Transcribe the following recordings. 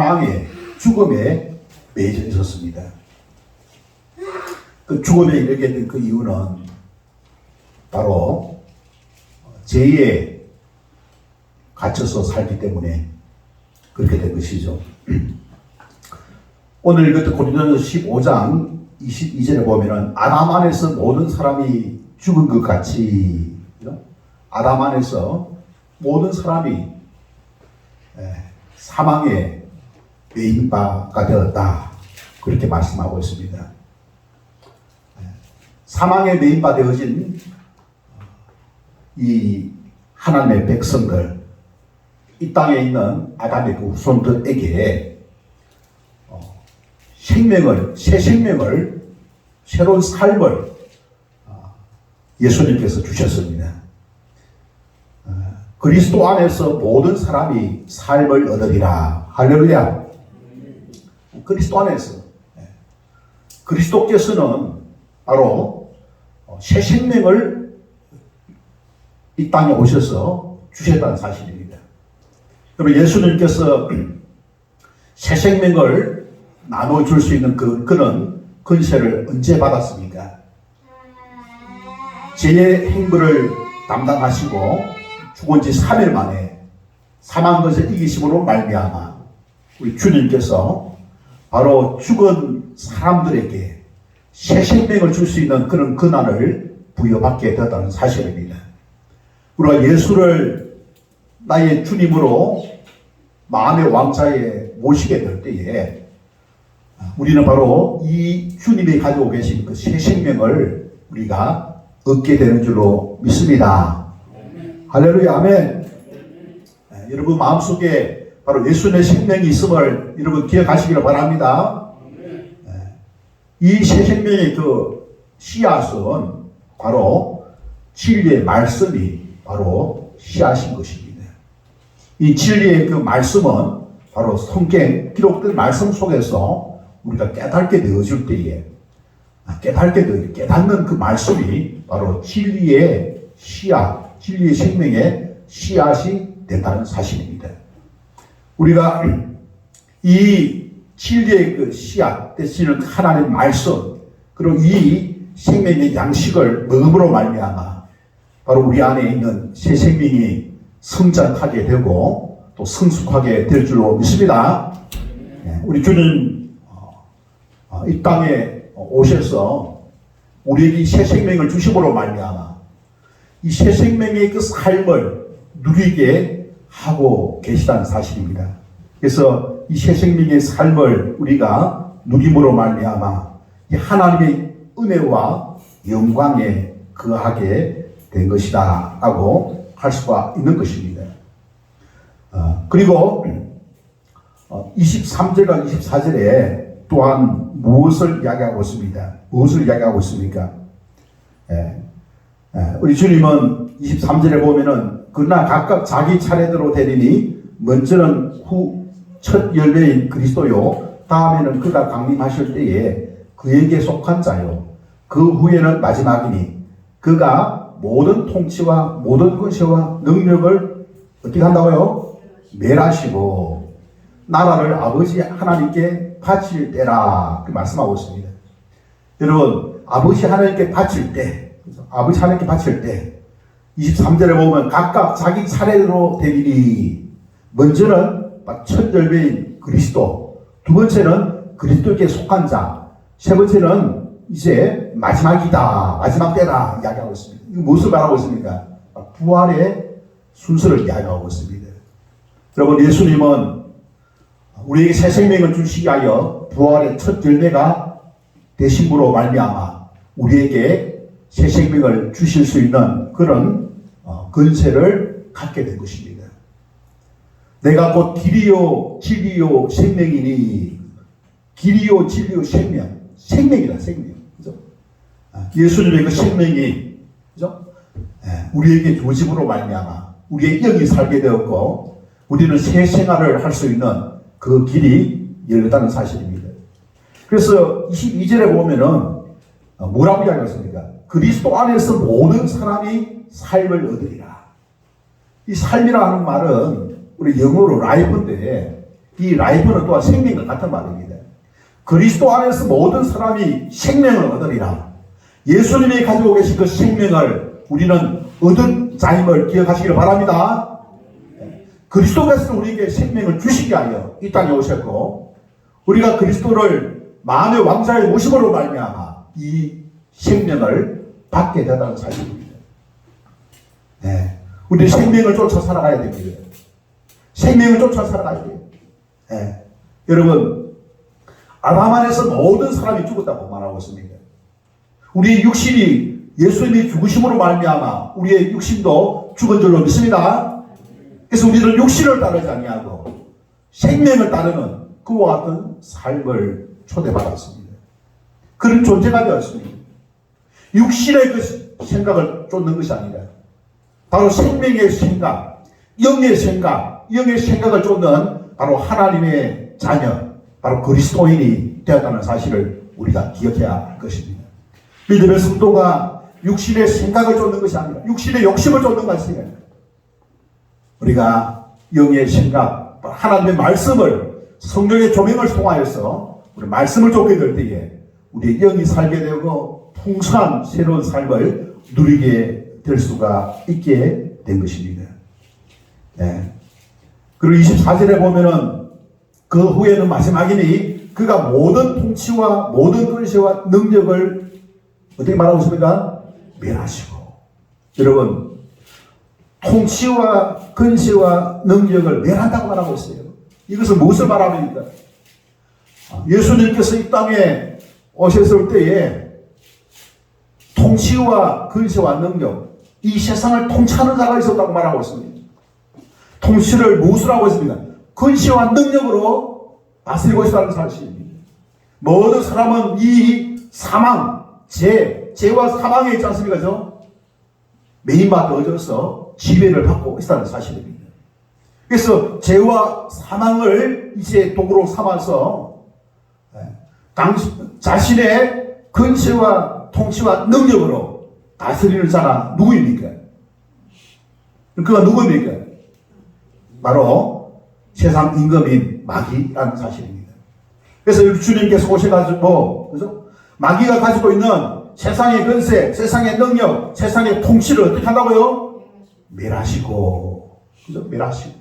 사망의 죽음에 매여져 있었습니다. 그 죽음에 이르게 된 그 이유는 바로 죄에 갇혀서 살기 때문에 그렇게 된 것이죠. 오늘 읽었던 고린도전서 15장 22절에 보면은 아담 안에서 모든 사람이 죽은 것 같이, 아담 안에서 모든 사람이 사망에 매인 바가 되었다, 그렇게 말씀하고 있습니다. 사망에 매인 바 되어진 이 하나님의 백성들, 이 땅에 있는 아담의 그 후손들에게 생명을, 새 생명을, 새로운 삶을 예수님께서 주셨습니다. 그리스도 안에서 모든 사람이 삶을 얻으리라. 할렐루야. 그리스도 안에서. 그리스도께서는 바로 새 생명을 이 땅에 오셔서 주셨다는 사실입니다. 그러면 예수님께서 새 생명을 나눠줄 수 있는 그런 권세를 언제 받았습니까? 죄의 행부를 담당하시고 죽은 지 3일 만에 사망 것을 이기심으로 말미암아 우리 주님께서 바로 죽은 사람들에게 새 생명을 줄 수 있는 그런 권한을 부여받게 되었다는 사실입니다. 우리가 예수를 나의 주님으로 마음의 왕자에 모시게 될 때에 우리는 바로 이 주님이 가지고 계신 그 새 생명을 우리가 얻게 되는 줄로 믿습니다. 할렐루야, 아멘. 여러분 마음속에 바로 예수님의 생명이 있음을 여러분 기억하시기를 바랍니다. 이 새 생명의 그 씨앗은 바로 진리의 말씀이 바로 씨앗인 것입니다. 이 진리의 그 말씀은 바로 성경 기록된 말씀 속에서 우리가 깨닫게 되어질 때에 깨닫는 그 말씀이 바로 진리의 씨앗, 진리의 생명의 씨앗이 된다는 사실입니다. 우리가 이 진리의 그 씨앗 되시는 하나님의 말씀, 그리고 이 생명의 양식을 먹음으로 말미암아 바로 우리 안에 있는 새 생명이 성장하게 되고 또 성숙하게 될 줄로 믿습니다. 우리 주님 이 땅에 오셔서 우리에게 새 생명을 주심으로 말미암아 이 새 생명의 그 삶을 누리게 하고 계시다는 사실입니다. 그래서 이 새 생명의 삶을 우리가 누림으로 말미암아 하나님의 은혜와 영광에 거하게 된 것이다 라고 할 수가 있는 것입니다. 그리고 23절과 24절에 또한 무엇을 이야기하고 있습니다. 무엇을 이야기하고 있습니까? 우리 주님은 23절에 보면은 그러나 각각 자기 차례대로 되리니 먼저는 첫 열매인 그리스도요 다음에는 그가 강림하실 때에 그에게 속한 자요 그 후에는 마지막이니 그가 모든 통치와 모든 권세와 능력을 어떻게 한다고요? 멸하시고 나라를 아버지 하나님께 바칠 때라, 그 말씀하고 있습니다. 여러분, 아버지 하나님께 바칠 때 23절에 보면 각각 자기 차례대로 되리니 먼저는 첫 열매인 그리스도, 두 번째는 그리스도께 속한 자, 세 번째는 이제 마지막이다, 마지막 때다 이야기하고 있습니다. 이거 무엇을 말하고 있습니까? 부활의 순서를 이야기하고 있습니다. 여러분, 예수님은 우리에게 새 생명을 주시기 위하여 부활의 첫 열매가 되심으로 말미암아 우리에게 새 생명을 주실 수 있는 그런 권세를 갖게 된 것입니다. 내가 곧 길이요 진리요 생명이니, 길이요 진리요 생명이다, 생명. 그죠? 예수님의 그 생명이, 그죠? 우리에게 주심으로 말미암아 우리의 영이 살게 되었고 우리는 새 생활을 할 수 있는 그 길이 열렸다는 사실입니다. 그래서 22절에 보면은 뭐라고 이야기했습니까? 그리스도 안에서 모든 사람이 삶을 얻으리라. 이 삶이라 하는 말은 우리 영어로 라이프인데 이 라이프는 또한 생명과 같은 말입니다. 그리스도 안에서 모든 사람이 생명을 얻으리라. 예수님이 가지고 계신 그 생명을 우리는 얻은 자임을 기억하시기를 바랍니다. 그리스도께서 우리에게 생명을 주시게 하여 이 땅에 오셨고, 우리가 그리스도를 마음의 왕자의 모심으로 말미암아 이 생명을 받게 되다는 사실입니다. 네. 우리 생명을 쫓아 살아가야 됩니다. 생명을 쫓아 살아가야 돼요. 네. 여러분, 아담 안에서 모든 사람이 죽었다고 말하고 있습니다. 우리의 육신이 예수님이 죽으심으로 말미암아 우리의 육신도 죽은 줄로 믿습니다. 그래서 우리는 육신을 따르지 아니하고 생명을 따르는 그와 같은 삶을 초대받았습니다. 그런 존재가 되었습니다. 육신의 그 생각을 쫓는 것이 아니라 바로 생명의 생각, 영의 생각, 영의 생각을 쫓는 바로 하나님의 자녀, 바로 그리스도인이 되었다는 사실을 우리가 기억해야 할 것입니다. 믿음의 성도가 육신의 생각을 쫓는 것이 아니라 육신의 욕심을 쫓는 것이 아니라 우리가 영의 생각, 하나님의 말씀을 성령의 조명을 통하여서 우리 말씀을 쫓게 될 때에 우리의 영이 살게 되고 풍성한 새로운 삶을 누리게 될 수가 있게 된 것입니다. 네. 그리고 24절에 보면은 그 후에는 마지막이니 그가 모든 통치와 모든 권세와 능력을 어떻게 말하고 있습니까? 멸하시고. 여러분, 통치와 권세와 능력을 멸한다고 말하고 있어요. 이것은 무엇을 말합니까? 예수님께서 이 땅에 오셨을 때에 통치와 권세와 능력, 이 세상을 통치하는 자가 있었다고 말하고 있습니다. 통치를 무엇으로 하고 있습니까? 권세와 능력으로 다스리고 있다는 사실입니다. 모든 사람은 이 사망, 죄와 사망에 있지 않습니까? 매인받아져서 지배를 받고 있다는 사실입니다. 그래서 죄와 사망을 이제 도구로 삼아서 자신의 권세와 통치와 능력으로 다스리는 자가 누구입니까? 그가 누구입니까? 바로 세상 임금인 마귀라는 사실입니다. 그래서 주님께서 오셔가지고, 그죠? 마귀가 가지고 있는 세상의 권세, 세상의 능력, 세상의 통치를 어떻게 한다고요? 멸하시고, 그죠? 멸하시고.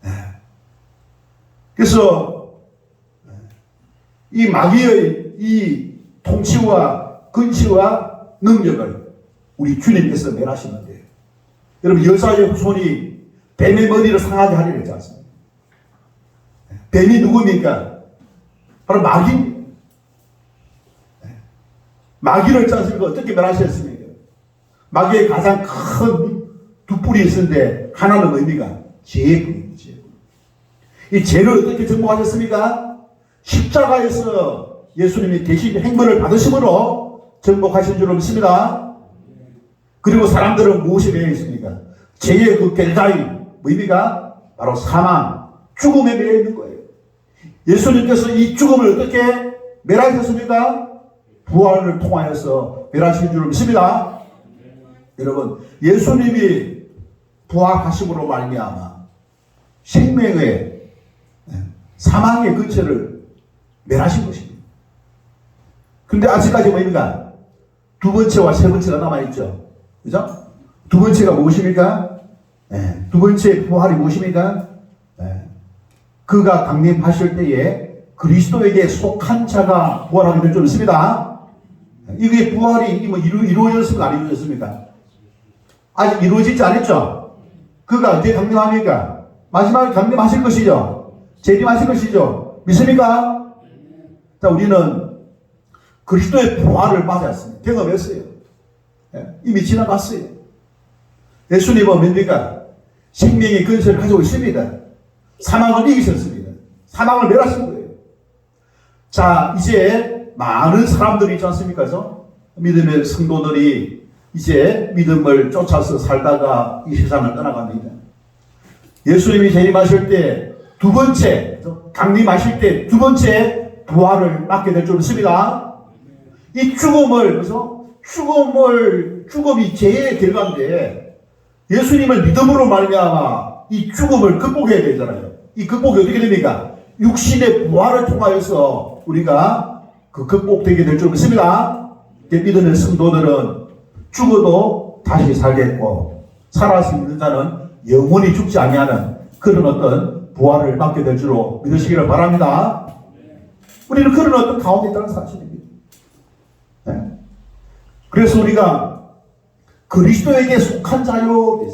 네. 그래서 이 마귀의 이 통치와 권세와 능력을 우리 주님께서 멸하시는데, 여러분 여자의 후손이 뱀의 머리를 상하게 하리라 했지 않습니까? 뱀이 누굽니까? 바로 마귀입니다. 마귀를 했지 않습니까? 어떻게 멸하셨습니까? 마귀의 가장 큰 두 뿔이 있었는데 하나는 뭡니까? 죄의 뿔입니다. 이 죄를 어떻게 정복하셨습니까? 십자가에서 예수님이 대신 행벌을 받으심으로 정복하신 줄로 믿습니다. 그리고 사람들은 무엇에 매여 있습니까? 죄의 그 결과인 뭡니까? 바로 사망, 죽음에 매여 있는 거예요. 예수님께서 이 죽음을 어떻게 멸하셨습니까? 부활을 통하여서 멸하신 줄로 믿습니다. 여러분, 예수님이 부활하심으로 말미암아 생명의 사망의 근처를 멸하신 것입니다. 그런데 아직까지 뭡니까? 두 번째와 세 번째가 남아있죠. 그죠? 두 번째가 무엇입니까? 두 번째 부활이 무엇입니까? 그가 강림하실 때에 그리스도에게 속한 자가 부활하게 될 줄 믿습니다. 이게 부활이 이루어졌습니까? 안 이루어졌습니까? 아직 이루어지지 않았죠? 그가 언제 강림합니까? 마지막에 강림하실 것이죠? 재림하실 것이죠? 믿습니까? 자, 우리는 그리스도의 부활을 맞았습니다. 경험했어요. 이미 지나갔어요. 예수님은 뭡니까? 생명의 근세를 가지고 있습니다. 사망을 이기셨습니다. 사망을 멸하신 거예요. 자, 이제 많은 사람들이 있지 않습니까? 믿음의 성도들이 이제 믿음을 쫓아서 살다가 이 세상을 떠나갑니다. 예수님이 재림하실 때 두 번째, 강림하실 때 두 번째 부활을 맞게 될 줄 믿습니다. 이 죽음을, 그래서 죽음이 죄의 결과인데 예수님을 믿음으로 말미암아 이 죽음을 극복해야 되잖아요. 이 극복이 어떻게 됩니까? 육신의 부활을 통하여서 우리가 그 극복되게 될 줄 믿습니다. 믿는 성도들은 죽어도 다시 살겠고 살아서 있는 자는 영원히 죽지 아니하는 그런 어떤 부활을 받게 될 줄로 믿으시기를 바랍니다. 우리는 그런 어떤 가운데 있다는 사실입니다. 네? 그래서 우리가 그리스도에게 속한 자요.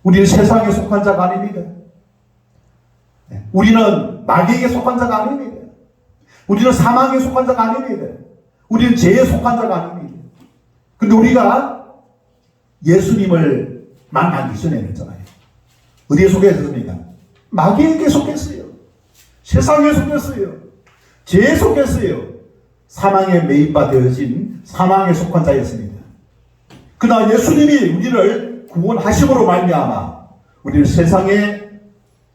우리는 세상에 속한 자가 아닙니다. 네? 우리는 마귀에게 속한 자가 아닙니다. 우리는 사망에 속한 자가 아닙니다. 우리는 죄에 속한 자가 아닙니다. 근데 우리가 예수님을 만나기 전에 했잖아요. 어디에 속했습니까? 마귀에게 속했어요. 세상에 속했어요. 죄에 속했어요. 사망에 매입바 되어진 사망에 속한 자였습니다. 그러나 예수님이 우리를 구원하심으로 말미암아 우리를 세상에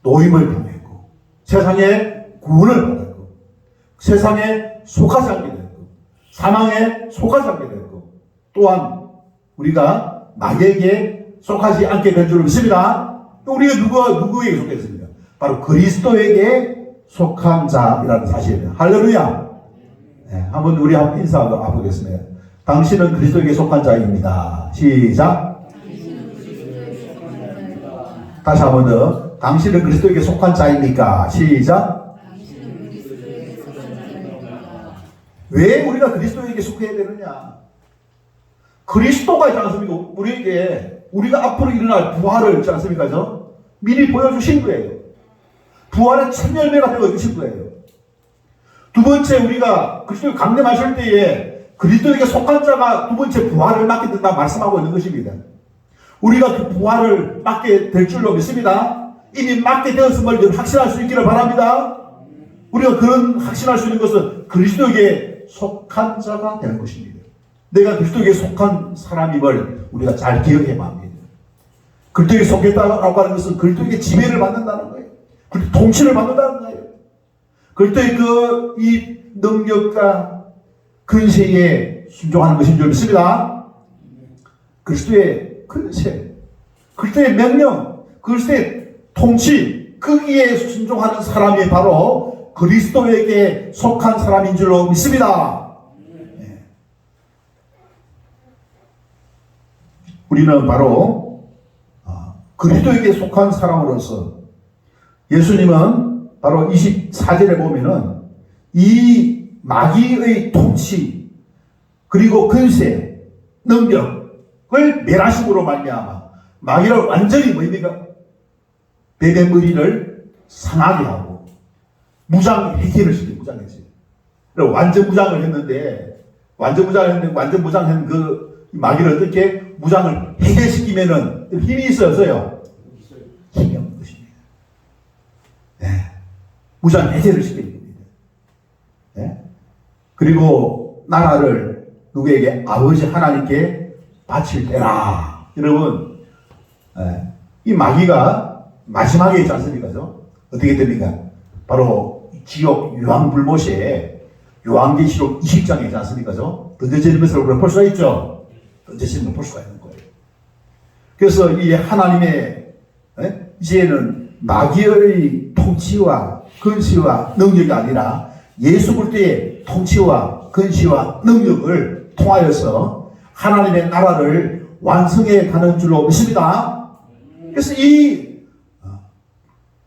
노임을 당했고 세상에 구원을 받았고 세상에 속하지 않게 됐고 사망에 속하지 않게 됐고 또한 우리가 마귀에게 속하지 않게 된 줄 믿습니다. 우리가 누구에게 속했습니까? 바로 그리스도에게 속한 자이라는 사실입니다. 할렐루야. 네, 한번 우리 한번 인사하고 가보겠습니다. 당신은 그리스도에게 속한 자입니다. 시작. 다시 한 번 더. 당신은 그리스도에게 속한 자입니까? 시작. 왜 우리가 그리스도에게 속해야 되느냐? 그리스도가 있지 않습니까? 우리에게 우리가 앞으로 일어날 부활을 있지 않습니까? 미리 보여주신 거예요. 부활의 첫 열매가 되어주신 거예요. 두 번째 우리가 그리스도를 강림하실 때에 그리스도에게 속한 자가 두 번째 부활을 맡게 된다 말씀하고 있는 것입니다. 우리가 그 부활을 맡게 될 줄로 믿습니다. 이미 맡게 되었음을 확신할 수 있기를 바랍니다. 우리가 그런 확신할 수 있는 것은 그리스도에게 속한 자가 되는 것입니다. 내가 그리스도에게 속한 사람임을 우리가 잘 기억해야 합니다. 그리스도에게 속했다라고 하는 것은 그리스도에게 지배를 받는다는 거예요. 그리스도 통치를 받는다는 거예요. 그리스도의 이 능력과 근세에 순종하는 것인 줄 믿습니다. 그리스도의 근세, 그리스도의 명령, 그리스도의 통치, 거기에 순종하는 사람이 바로 그리스도에게 속한 사람인 줄로 믿습니다. 네. 우리는 바로 그리스도에게 속한 사람으로서 예수님은 바로 24절에 보면은 이 마귀의 통치 그리고 근세, 능력을 멸하심으로 말미암아 마귀를 완전히 뭐입니까? 베베머리를 상하게 하고 무장 해제를 시키고 무장 해제. 완전 무장을 했는데 완전 무장한 그 마귀를 어떻게 무장을 해제시키면은 힘이 있어서요. 힘이 없는 것입니다. 네. 무장 해제를 시키는 겁니다. 네. 그리고 나라를 누구에게? 아버지 하나님께 바칠 때라. 여러분, 네. 이 마귀가 마지막에 있지 않습니까? 어떻게 됩니까? 바로 지옥 유황불못에 요한계시록 20장에 있지 않습니까? 던져지는 것을 우리가 볼 수가 있죠. 던져지는 걸 볼 수가 있는 거예요. 그래서 이 하나님의 이제는 마귀의 통치와 근시와 능력이 아니라 예수 그리스도의 통치와 근시와 능력을 통하여서 하나님의 나라를 완성해 가는 줄로 믿습니다. 그래서 이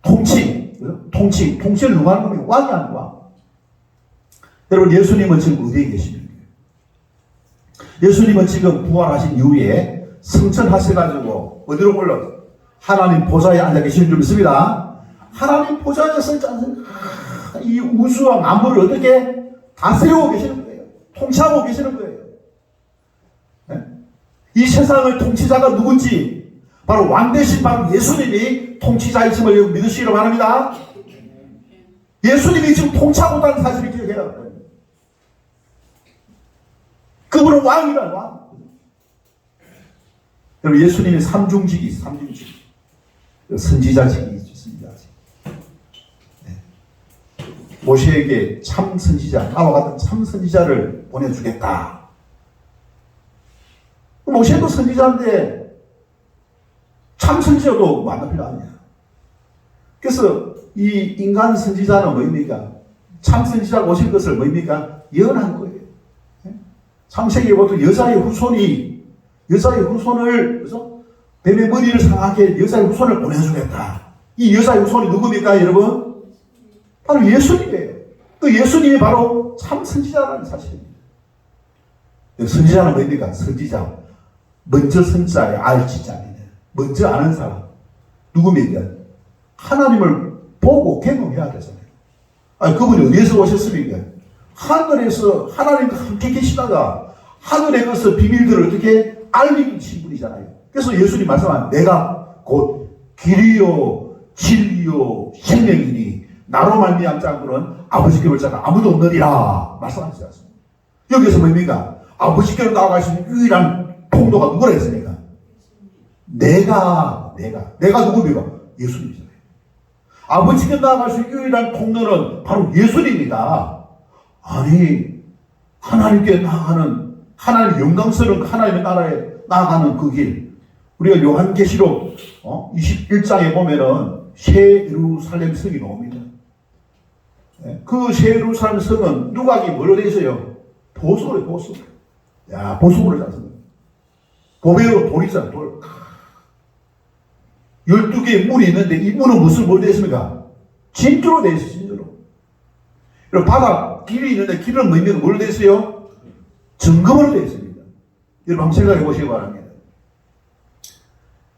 통치를 누가 하는 겁니까? 왕이 하는 왕. 여러분, 예수님은 지금 어디에 계십니까? 예수님은 지금 부활하신 이후에 승천하셔가지고 어디로 올라? 하나님 보좌에 앉아 계시는 줄 믿습니다. 하나님 보좌에서 이 우주와 만물을 어떻게 다스리고 계시는 거예요. 통치하고 계시는 거예요. 네? 이 세상의 통치자가 누군지 바로 왕 대신 바로 예수님이 통치자이심을 믿으시기를 바랍니다. 예수님이 지금 통치하고 있다는 사실을 기억해야 합니다. 그분은 왕이란 왕. 여러분, 예수님의 삼중직이 있어요. 삼중직. 선지자직이 있죠. 선지자직. 네. 모세에게 참 선지자, 나와 같은 참 선지자를 보내주겠다. 모세도 선지자인데 참 선지자도 만날 필요 아니야. 그래서 이 인간 선지자는 뭡니까? 참 선지자가 오실 것을 뭡니까? 예언한 거예요. 창세기에 보통 여자의 후손을 그래서 뱀의 머리를 상하게 여자의 후손을 보내주겠다. 이 여자의 후손이 누굽니까, 여러분? 바로 예수님이에요. 그 예수님이 바로 참 선지자라는 사실입니다. 선지자는 뭡니까? 선지자. 먼저 선자의 알지자입니다. 먼저 아는 사람. 누굽니까? 하나님을 보고 경험해야 되잖아요. 아니, 그분이 어디에서 오셨습니까? 하늘에서 하나님과 함께 계시다가 하늘에 가서 비밀들을 어떻게 알리신 분이잖아요. 그래서 예수님 말씀하신 내가 곧 길이요 진리요 생명이니 나로 말미암지 않고는 아버지께 올 자가 아무도 없느니라 말씀하시지 않습니까? 여기서 뭡니까? 아버지께로 나아갈 수 있는 유일한 통로가 누구라 했습니까? 내가 누굽니까? 예수님이잖아요. 아버지께 나아갈 수 있는 유일한 통로는 바로 예수님입니다. 아니, 하나님께 나아가는, 하나님 영광스러운 하나님의 나라에 나아가는 그 길. 우리가 요한계시록 21장에 보면은 새 예루살렘 성이 나옵니다. 그 새 예루살렘 성은 누각이 뭘로 되어 있어요? 보석으로, 보석. 야, 보석으로 짰습니다. 보배로 돌이잖아요, 돌. 12개의 문이 있는데 이 문은 무슨 뭘 되어 있습니까? 진주로 되어 있어요, 진주로. 그리고 바다 길이 있는데 길은 뭘로 되어 있어요? 정금으로 되어 있습니다. 여러분 한번 생각해 보시기 바랍니다.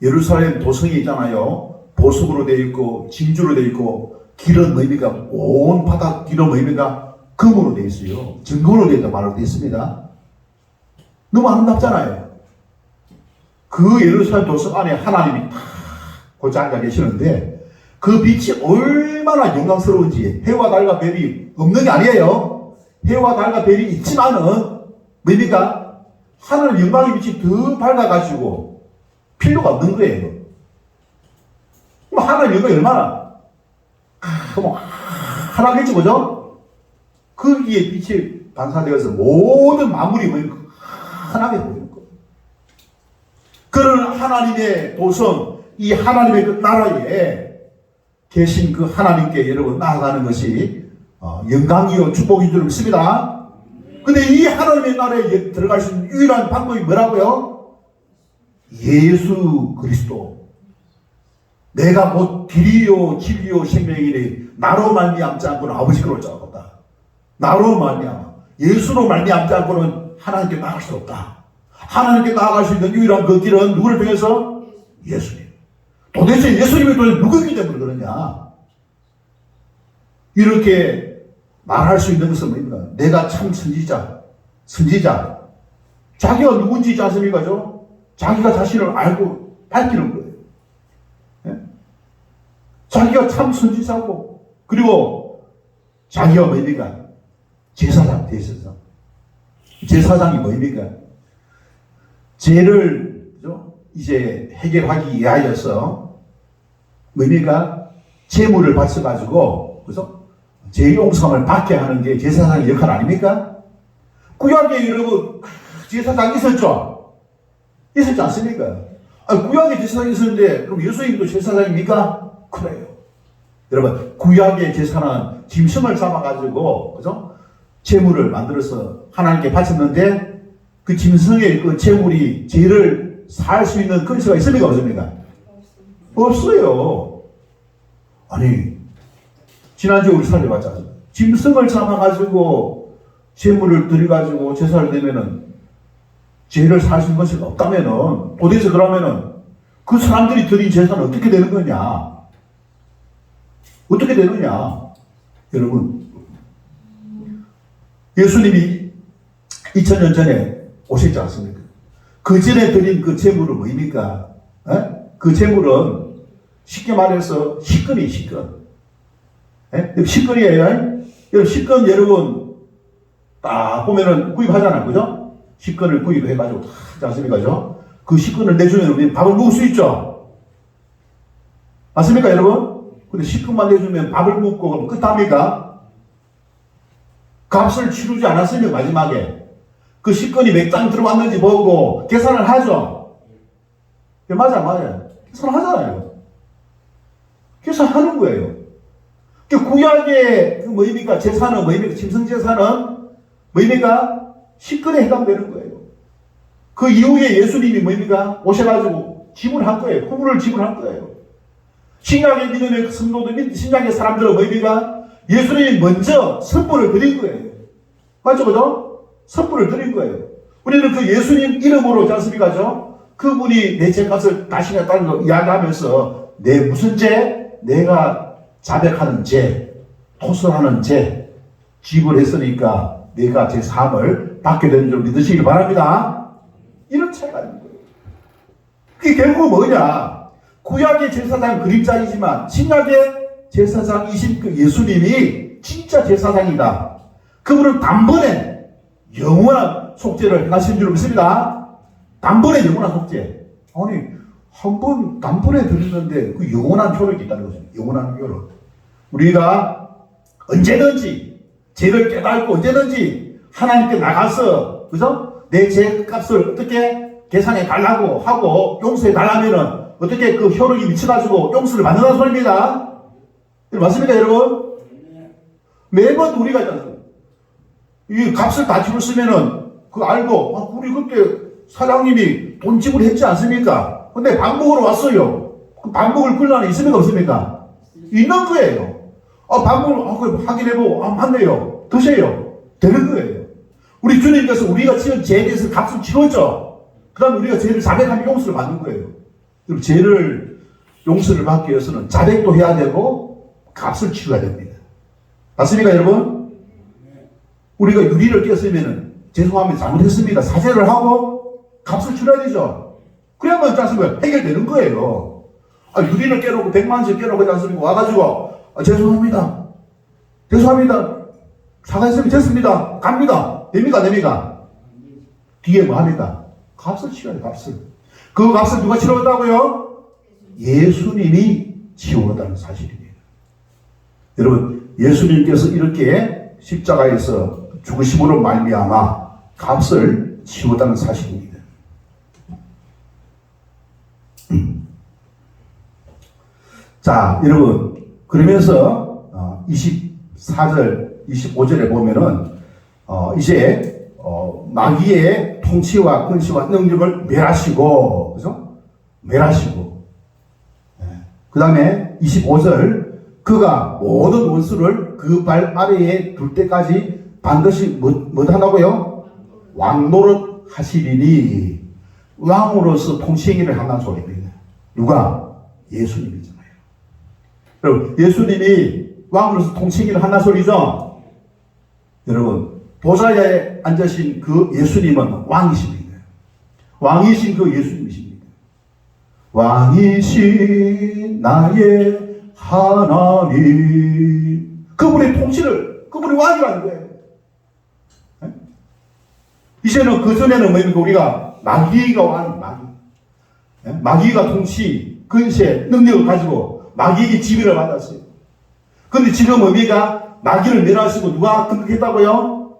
예루살렘 도성이 있잖아요. 보석으로 되어 있고 진주로 되어 있고 길은 뭡니까? 온 바다 길은 뭡니까? 금으로 되어 있어요. 정금으로 되어 있다고 말을 되어 있습니다. 너무 아름답잖아요. 그 예루살렘 도성 안에 하나님이 탁 고쳐 앉아 계시는데 그 빛이 얼마나 영광스러운지 해와 달과 별이 없는 게 아니에요. 해와 달과 별이 있지만은 뭡니까? 하늘 영광의 빛이 더 밝아가지고 필요가 없는 거예요. 그럼 하늘 영광이 얼마나 하나겠지, 그죠? 거기에 빛이 반사되어서 모든 만물이 하나게 보이는 거예요. 그런 하나님의 도성, 이 하나님의 그 나라에 계신 그 하나님께 여러분 나아가는 것이 영광이요 축복인 줄 믿습니다. 근데 이 하나님의 나라에 들어갈 수 있는 유일한 방법이 뭐라고요? 예수 그리스도. 내가 곧 길이요 진리요 생명이니 나로 말미암지 않고는 아버지께로 올 자가 없다. 나로 말미암아 예수로 말미암지 않고는 하나님께 나아갈 수 없다. 하나님께 나아갈 수 있는 유일한 그 길은 누구를 통해서? 예수님. 도대체 예수님이 또 누구이기 때문에 그러냐? 이렇게 말할 수 있는 것은 뭡니까? 내가 참 선지자. 자기가 누군지 있지 않습니까? 자기가 자신을 알고 밝히는 거예요. 네? 자기가 참 선지자고, 그리고 자기가 뭡니까? 제사장, 대제사장. 제사장이 뭡니까? 죄를 이제 해결하기 위하여서 뭡니까? 제물을 바쳐가지고 그래서 죄 용서함을 받게 하는 게 제사장의 역할 아닙니까? 구약에 여러분 제사장 있었죠? 있었지 않습니까? 구약에 제사장이 있었는데 그럼 예수님도 제사장입니까? 그래요. 여러분 구약의 제사는 짐승을 잡아가지고 그죠? 제물을 만들어서 하나님께 바쳤는데 그 짐승의 그 제물이 죄를 살 수 있는 근처가 있습니까? 없습니까? 없어요. 아니, 지난주에 우리 살려봤지 않습니까? 짐승을 잡아가지고 제물을 드려가지고 제사를 내면은 죄를 살 수 있는 것이 없다면은 도대체 그러면은 그 사람들이 드린 제사는 어떻게 되는 거냐? 어떻게 되느냐? 여러분, 예수님이 2000년 전에 오셨지 않습니까? 그 전에 드린 그 제물은 뭐입니까? 그 제물은 쉽게 말해서 식건이에요, 식건. 식건이에요. 여러분, 식건 여러분 딱 보면은 구입하잖아요, 그죠? 식건을 구입해가지고 다 하지 않습니까, 그죠? 그 식건을 내주면 밥을 먹을 수 있죠? 맞습니까, 여러분? 근데 식건만 내주면 밥을 먹고 그럼 끝합니까? 값을 치르지 않았습니까, 마지막에? 그 식건이 몇 장 들어왔는지 보고 계산을 하죠. 맞아요. 계산을 하잖아요. 그래서 하는 거예요. 그 구약의 그 뭐입니까? 제사는 뭐입니까? 짐승제사는 뭐입니까? 식근에 해당되는 거예요. 그 이후에 예수님이 뭐입니까? 오셔가지고 지불한 거예요. 후불을 지불한 거예요. 신약의 믿음의 성도들, 신약의 사람들은 뭐입니까? 예수님이 먼저 선물을 드린 거예요. 맞죠? 그죠? 선물을 드린 거예요. 우리는 그 예수님 이름으로 있지 않습니까? 그분이 내 죄값을 다시 냈다는 거 이야기하면서 내 무슨 죄? 내가 자백하는 죄, 토설하는 죄, 지불했으니까 내가 제 삶을 받게 되는 줄 믿으시길 바랍니다. 이런 차이가 있는 거예요. 그게 결국 뭐냐? 구약의 제사장 그림자이지만 신약의 제사장이신 그 예수님이 진짜 제사장이다. 그분은 단번에 영원한 속죄를 행하신 줄 믿습니다. 단번에 영원한 속죄. 아니, 한 번 단번에 드렸는데 그 영원한 효력이 있다는 거죠. 영원한 효력. 우리가 언제든지 죄를 깨닫고 언제든지 하나님께 나가서, 그죠? 내 죄값을 어떻게 계산해 달라고 하고 용서해 달라면은 어떻게 그 효력이 미쳐가지고 용서를 받는다는 소리입니다. 맞습니까, 여러분? 매번 우리가 이 값을 다 지불쓰면은 그거 알고, 우리 그때 사장님이 돈 지불했지 않습니까? 근데 반복으로 왔어요. 그 반복을 끌 안에 있습니까, 없습니까? 있는 거예요. 반복을, 그걸 확인해보고, 맞네요. 드세요. 되는 거예요. 우리 주님께서 우리가 지은 죄에 대해서 값을 치렀죠. 그 다음에 우리가 죄를 자백하면 용서를 받는 거예요. 그럼 죄를 용서를 받기 위해서는 자백도 해야 되고 값을 치러야 됩니다. 맞습니까, 여러분? 우리가 유리를 깼으면 죄송합니다, 잘못했습니다, 사죄를 하고 값을 치러야 되죠. 그래야만 해결되는 거예요. 유리를 깨놓고 100만원씩 깨놓고 있습니까? 와가지고 죄송합니다, 사과했으면 됐습니다, 갑니다, 됩니까? 뒤에 뭐 합니까? 값을 치러야 돼요. 값을. 그 값을 누가 치러왔다고요? 예수님이 치러왔다는 사실입니다. 여러분, 예수님께서 이렇게 십자가에서 죽으심으로 말미암아 값을 치렀다는 사실입니다. 자, 여러분, 그러면서 24절, 25절에 보면은 이제 마귀의 통치와 권세와 능력을 멸하시고, 그죠? 멸하시고. 그 다음에 25절, 그가 모든 원수를 그 발 아래에 둘 때까지 반드시 뭐 하나고요? 왕노릇 하시리니. 왕으로서 통치행위를 한다는 소리입니다. 누가? 예수님이잖아요. 여러분, 예수님이 왕으로서 통치행위를 한다는 소리죠? 여러분, 보좌에 앉으신 그 예수님은 왕이십니다. 왕이신 그 예수님이십니다. 왕이신 나의 하나님. 그분의 통치를, 그분이 왕이라는 거예요. 네? 이제는 그전에는 뭡니까? 우리가 마귀가 왕이, 마귀. 네? 마귀가 통치, 근세, 능력을 가지고 마귀에게 지배를 받았어요. 근데 지금 뭡니까? 마귀를 멸하시고 누가 등극했다고요?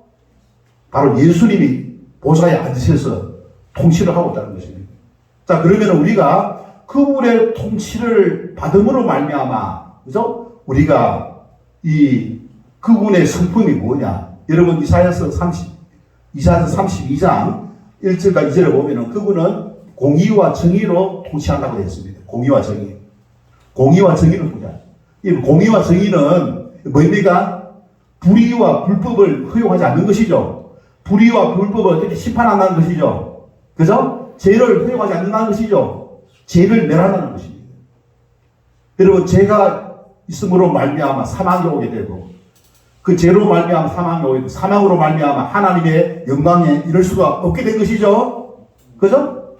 바로 예수님이 보좌에 앉으셔서 통치를 하고 있다는 것입니다. 자, 그러면 우리가 그분의 통치를 받음으로 말미암아, 그죠? 우리가 이 그분의 성품이 뭐냐? 여러분, 이사야서 32장 1절과 2절에 보면은 그분은 공의와 정의로 통치한다고 되어 있습니다. 공의와 정의. 공의와 정의로 통치한다. 이 공의와 정의는 뭡니까? 불의와 불법을 허용하지 않는 것이죠. 불의와 불법을 어떻게 심판한다는 것이죠. 그죠? 죄를 허용하지 않는다는 것이죠. 죄를 멸한다는 것입니다. 여러분, 죄가 있음으로 말미암아 사망이 오게 되고, 그 죄로 말미암아 사망이 오게 되고, 사망으로 말미암아 하나님의 영광에 이를 수가 없게 된 것이죠. 그죠?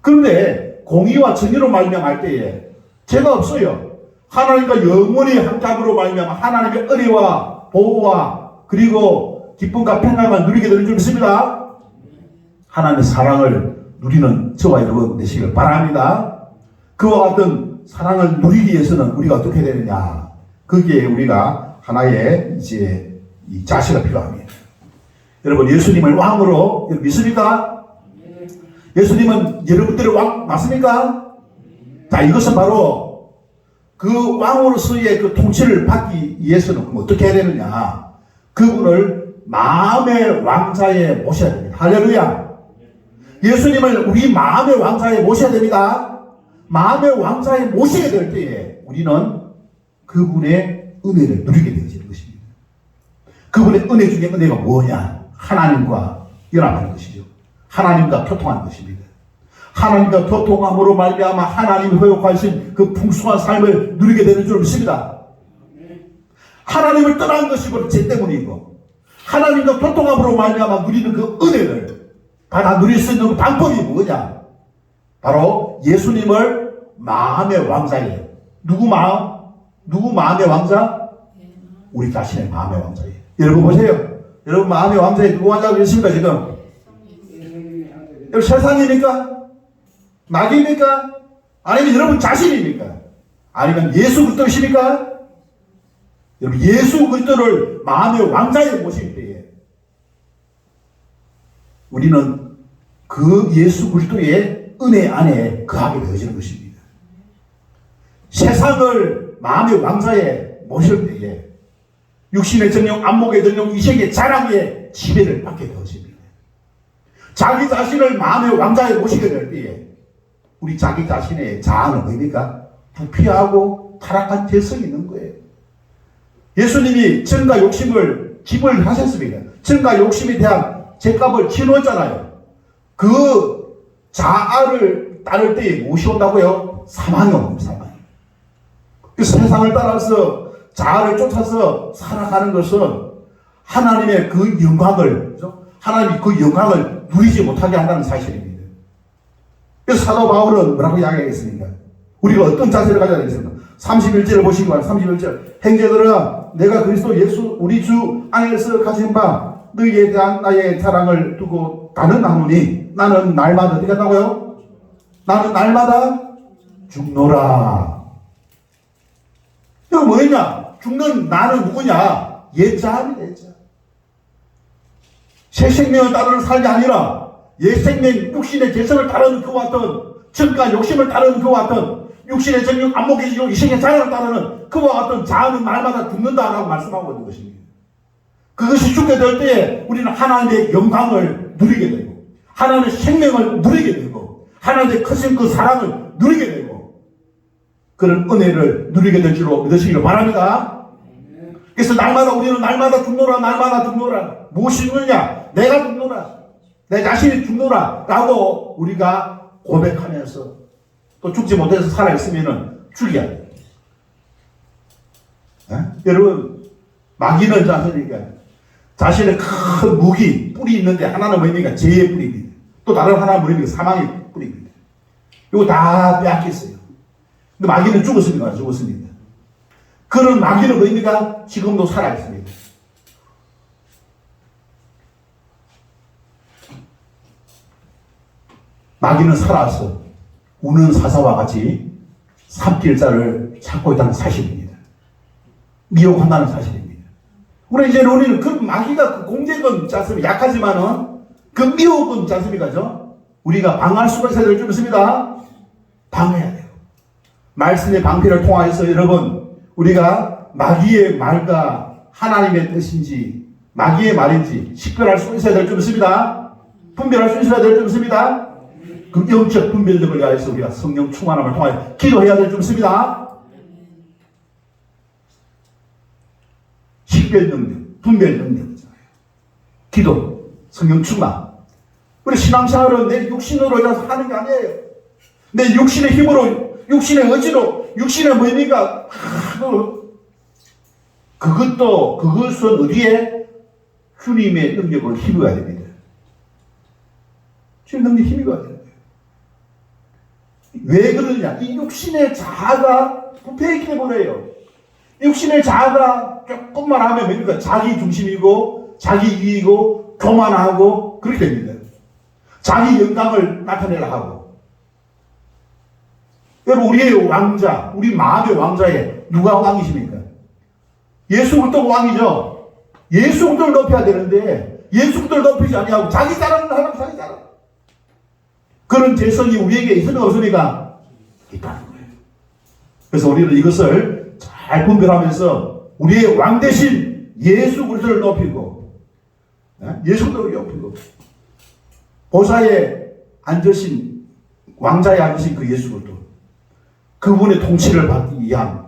그런데 공의와 정의로 말미암아 할 때에 죄가 없어요. 하나님과 영원히 한 짝으로 말미암아 하나님의 은혜와 보호와 그리고 기쁨과 평강을 누리게 되는 줄 믿습니다. 하나님의 사랑을 누리는 저와 여러분 되시길 바랍니다. 그와 같은 사랑을 누리기 위해서는 우리가 어떻게 되느냐? 거기에 우리가 하나의 이제 이 자세가 필요합니다. 여러분, 예수님을 왕으로 믿습니까? 예수님은 여러분들의 왕 맞습니까? 자, 이것은 바로 그 왕으로서의 그 통치를 받기 위해서는 그럼 어떻게 해야 되느냐? 그분을 마음의 왕자에 모셔야 됩니다. 할렐루야. 예수님을 우리 마음의 왕자에 모셔야 됩니다. 마음의 왕자에 모시게 될 때에 우리는 그분의 은혜를 누리게 되어지는 것입니다. 그분의 은혜 중에 은혜가 뭐냐? 하나님과 연합하는 것이죠. 하나님과 교통하는 것입니다. 하나님과 교통함으로 말미암아 하나님이 허용하신 그 풍성한 삶을 누리게 되는 줄 믿습니다. 하나님을 떠난 것이 바로 죄 때문이고, 하나님과 교통함으로 말미암아 누리는 그 은혜를 받아 누릴 수 있는 방법이 뭐냐? 바로 예수님을 마음의 왕자예요. 누구 마음? 누구 마음의 왕자? 우리 자신의 마음의 왕자예요. 여러분 보세요. 여러분 마음의 왕자에 누구 왕자가 계십니까 지금? 여러분 세상입니까? 마귀입니까? 아니면 여러분 자신입니까? 아니면 예수 그리스도이십니까? 여러분 예수 그리스도를 마음의 왕자에 모실 때에 우리는 그 예수 그리스도의 은혜 안에 거하게 되어지는 것입니다. 세상을 마음의 왕자에 모실 때에 육신의 정욕, 안목의 정욕, 이색의 자랑에 지배를 받게 되어집니다. 자기 자신을 마음의 왕자에 모시게 될 때에 우리 자기 자신의 자아는 뭡니까? 부패하고 타락한 죄성이 있는 거예요. 예수님이 정과 욕심을 집을 하셨습니다. 정과 욕심에 대한 죄값을 치렀잖아요. 그 자아를 따를 때에 무엇이 온다고요? 사망이 옵니다. 사망이. 그 세상을 따라서 자아를 쫓아서 살아가는 것은 하나님의 그 영광을, 하나님이 그 영광을 누리지 못하게 한다는 사실입니다. 그래서 사도 바울은 뭐라고 이야기하겠습니까? 우리가 어떤 자세를 가져야 되겠습니까? 31절을 보시기 바랍니다. 31절. 형제들아, 내가 그리스도 예수 우리 주 안에서 가진 바 너희에 대한 나의 사랑을 두고 단언하노니 나는 날마다 어떻게 한다고요? 나는 날마다 죽노라. 이거 뭐였냐? 죽는 나는 누구냐? 옛자입니다. 옛자. 새 생명을 따르는 삶이 아니라 옛 생명, 육신의 개성을 따르는 그와 같은 정과 욕심을 따르는 그와 같은 육신의 정욕, 안목의 정욕, 이생의 자랑을 따르는 그와 같은 자아는 날마다 죽는다라고 말씀하고 있는 것입니다. 그것이 죽게 될 때에 우리는 하나님의 영광을 누리게 되고 하나님의 생명을 누리게 되고 하나님의 크신 그 사랑을 누리게 되고 그런 은혜를 누리게 될 줄로 믿으시기를 바랍니다. 그래서 날마다 우리는 날마다 죽노라 날마다 죽노라. 무엇이 죽느냐? 내가 죽노라. 내 자신이 죽노라 라고 우리가 고백하면서 또 죽지 못해서 살아있으면 죽여야 돼요. 여러분 마귀는 자신의 큰 무기 뿔이 있는데 하나는 뭡니까? 죄의 뿔입니다. 또 다른 하나는 뭡니까? 사망의 뿔입니다. 이거 다 빼앗겼어요. 근데 마귀는 죽었습니다. 죽었습니다. 그런 마귀는 뭡니까? 지금도 살아있습니다. 마귀는 살아서 우는 사자와 같이 삼킬 자를 찾고 있다는 사실입니다. 미혹한다는 사실입니다. 우리 이제 우리는 그 마귀가 그 공격은 자습이 약하지만은 그 미혹은 자습이가죠. 우리가 방어할 수가 있어야 될 줄 믿습니다. 방어해야 돼요. 말씀의 방패를 통하여서 여러분 우리가 마귀의 말과 하나님의 뜻인지 마귀의 말인지 식별할 수 있어야 될 줄 믿습니다. 분별할 수 있어야 될 줄 믿습니다. 그 영적 분별력을 위하여서 우리가 성령 충만함을 통하여 기도해야 될 줄 믿습니다. 식별 능력, 분별 능력이잖아요. 기도, 성령 충만. 우리 신앙생활은 내 육신으로 하는 게 아니에요. 내 육신의 힘으로, 육신의 의지로, 육신의 뭡니까? 그것은 어디에? 주님의 능력을 힘입어야 됩니다. 주님의 능력이 힘입어야 됩니다. 왜 그러냐? 이 육신의 자아가 부패했기 때문에요. 육신의 자아가 조금만 하면 뭡니까? 자기 중심이고, 자기 이익이고, 교만하고, 그렇게 됩니다. 자기 영광을 나타내려 하고. 여러분, 우리의 왕자, 우리 마음의 왕자에 누가 왕이십니까? 예수 그리스도가 왕이죠. 예수 그리스도를 높여야 되는데, 예수 그리스도를 높이지 아니하고, 자기 자랑을 하라고, 자기 자랑. 그런 재성이 우리에게 있으면 없으니까 있다는 거예요. 그래서 우리는 이것을 잘 분별하면서 우리의 왕 대신 예수 그리스도를 높이고, 예수 그리스도를 높이고, 보좌에 앉으신, 왕자에 앉으신 그 예수 그리스도, 그분의 통치를 받기 위한